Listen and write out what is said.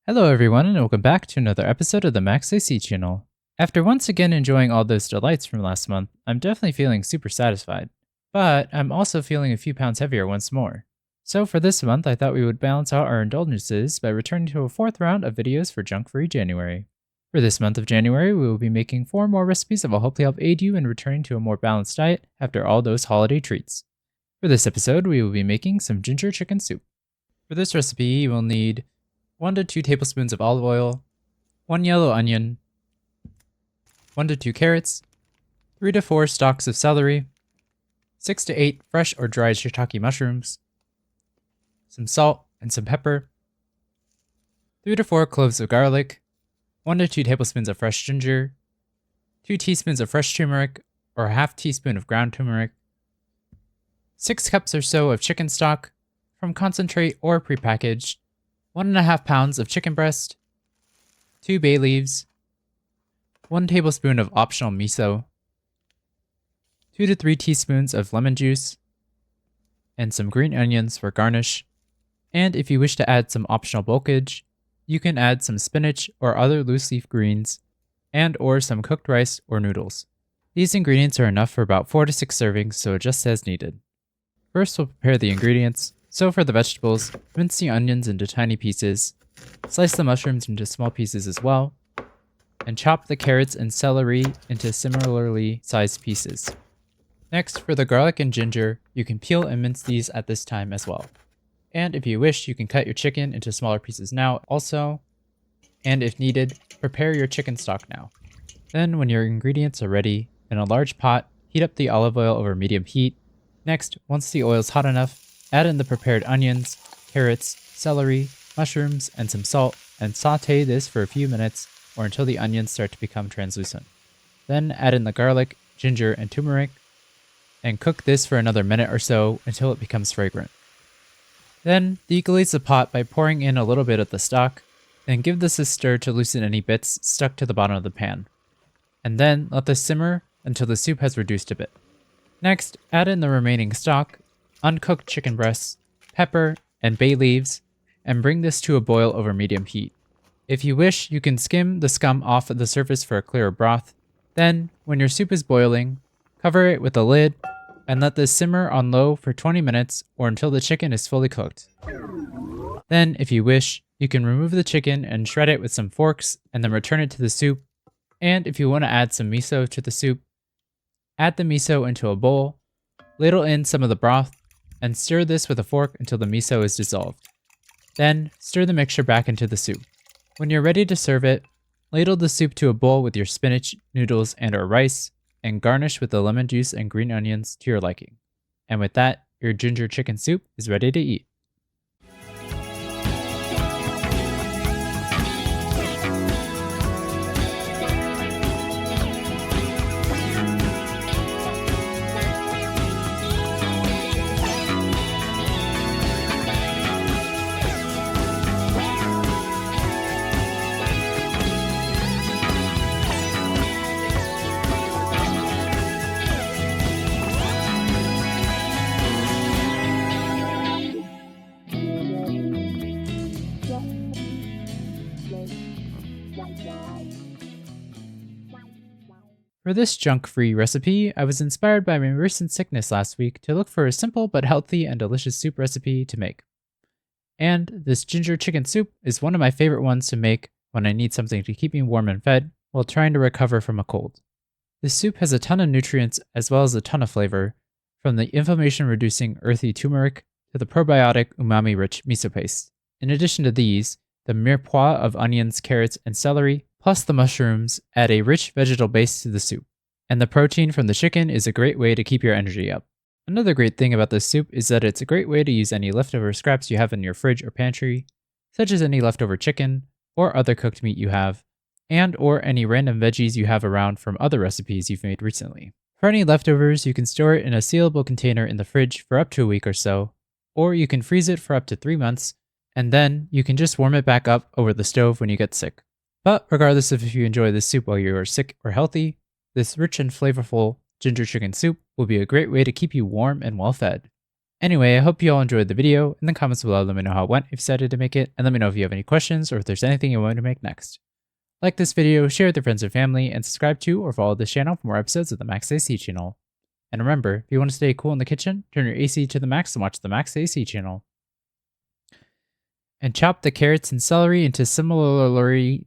Hello everyone and welcome back to another episode of the Max AC channel. After once again enjoying all those delights from last month, I'm definitely feeling super satisfied. But I'm also feeling a few pounds heavier once more. So for this month, I thought we would balance out our indulgences by returning to a fourth round of videos for junk-free January. For this month of January, we will be making 4 more recipes that will hopefully help aid you in returning to a more balanced diet after all those holiday treats. For this episode, we will be making some ginger chicken soup. For this recipe, you will need 1 to 2 tablespoons of olive oil, 1 yellow onion, 1 to 2 carrots, 3 to 4 stalks of celery, 6 to 8 fresh or dried shiitake mushrooms, some salt and some pepper, 3 to 4 cloves of garlic, 1 to 2 tablespoons of fresh ginger, 2 teaspoons of fresh turmeric or a half teaspoon of ground turmeric, 6 cups or so of chicken stock from concentrate or prepackaged, 1.5 pounds of chicken breast, 2 bay leaves, 1 tablespoon of optional miso, 2 to 3 teaspoons of lemon juice, and some green onions for garnish. And if you wish to add some optional bulkage, you can add some spinach or other loose leaf greens, and or some cooked rice or noodles. These ingredients are enough for about 4 to 6 servings, so adjust as needed. First, we'll prepare the ingredients. So for the vegetables, mince the onions into tiny pieces, slice the mushrooms into small pieces as well, and chop the carrots and celery into similarly sized pieces. Next, for the garlic and ginger, you can peel and mince these at this time as well. And if you wish, you can cut your chicken into smaller pieces now also, and if needed, prepare your chicken stock now. Then when your ingredients are ready, in a large pot, heat up the olive oil over medium heat. Next, once the oil is hot enough, add in the prepared onions, carrots, celery, mushrooms, and some salt, and saute this for a few minutes or until the onions start to become translucent. Then add in the garlic, ginger, and turmeric, and cook this for another minute or so until it becomes fragrant. Then deglaze the pot by pouring in a little bit of the stock, and give this a stir to loosen any bits stuck to the bottom of the pan. And then let this simmer until the soup has reduced a bit. Next, add in the remaining stock, uncooked chicken breasts, pepper, and bay leaves, and bring this to a boil over medium heat. If you wish, you can skim the scum off of the surface for a clearer broth. Then, when your soup is boiling, cover it with a lid and let this simmer on low for 20 minutes or until the chicken is fully cooked. Then, if you wish, you can remove the chicken and shred it with some forks and then return it to the soup. And if you want to add some miso to the soup, add the miso into a bowl, ladle in some of the broth, and stir this with a fork until the miso is dissolved. Then, stir the mixture back into the soup. When you're ready to serve it, ladle the soup to a bowl with your spinach, noodles, and or rice, and garnish with the lemon juice and green onions to your liking. And with that, your ginger chicken soup is ready to eat. For this junk-free recipe, I was inspired by my recent sickness last week to look for a simple but healthy and delicious soup recipe to make. And this ginger chicken soup is one of my favorite ones to make when I need something to keep me warm and fed while trying to recover from a cold. This soup has a ton of nutrients as well as a ton of flavor, from the inflammation-reducing earthy turmeric to the probiotic umami-rich miso paste. In addition to these, the mirepoix of onions, carrots, and celery plus the mushrooms add a rich vegetal base to the soup, and the protein from the chicken is a great way to keep your energy up. Another great thing about this soup is that it's a great way to use any leftover scraps you have in your fridge or pantry, such as any leftover chicken or other cooked meat you have, and or any random veggies you have around from other recipes you've made recently. For any leftovers, you can store it in a sealable container in the fridge for up to a week or so, or you can freeze it for up to 3 months, and then you can just warm it back up over the stove when you get sick. But regardless of if you enjoy this soup while you are sick or healthy, this rich and flavorful ginger chicken soup will be a great way to keep you warm and well fed. Anyway, I hope you all enjoyed the video. In the comments below, let me know how it went if you decided to make it, and let me know if you have any questions or if there's anything you want me to make next. Like this video, share with your friends and family, and subscribe to or follow this channel for more episodes of the Max AC channel. And remember, if you want to stay cool in the kitchen, turn your AC to the max and watch the Max AC channel. And chop the carrots and celery into similarly